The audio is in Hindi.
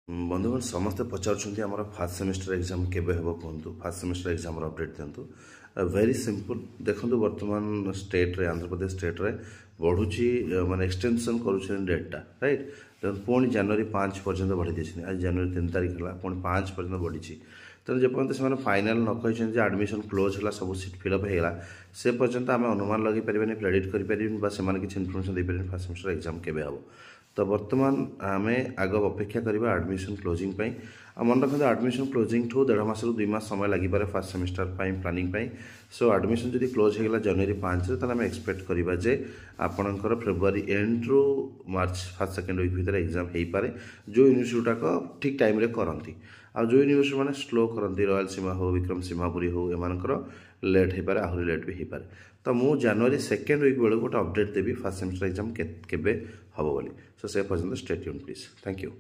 बंधुगण समस्ते पचार आम फास्ट सेमिस्टर एग्जाम केबे हेबो कहतु फास्ट सेमिस्टर एग्जाम अपडेट दिंतु वेरी सिंपल देखो वर्तमान स्टेट रे आंध्र प्रदेश स्टेट रे बढ़ुची माने एक्सटेंशन करूछन डेटा राइट तेणु पुणी जनवरी 5 पर्यंत बढ़ी देछन आज जनवरी 3 तारिख हला पुणी 5 पर्यंत बढ़ी तेणु जेपर्यंत से फाइनाल न कही एडमिशन क्लोज है सब सीट फिलअप होगा से पर्यंत आम अनुमान लगे पारे प्रेडिक्ट करें किसी इनफर्मेशन दे पारे फास्ट सेमिस्टर एग्जाम केबे हम तो बर्तमान आम आग अपेक्षा करवा एडमिशन क्लोजिंग मन रखते एडमिशन क्लोजिंग ठू 1.5 मास 2 मास समय लगी पारे fast semester planning so admission जब क्लोज होगा जनवरी 5 तो आम एक्सपेक्ट करवा जे आपणकर फेब्रुआरी एंड रु मार्च फर्स्ट सेकेंड वीक भितर एग्जाम हो पारे जो यूनिवर्सिटी गुड़ाक ठीक टाइम करती आ जो यूनिवर्सिटी मैंने स्लो करती रॉयल सीमा हो विक्रम सीमापुरी हो एमकर लेट हो पारे आहरी लेट भी हो पारे तो मुझे जनवरी सेकेंड वीक बेलू गोटे अपडेट देवी फास्ट सेमिस्टर एग्जाम केबे हम बोली सो से पर्यटन stay tuned please thank you.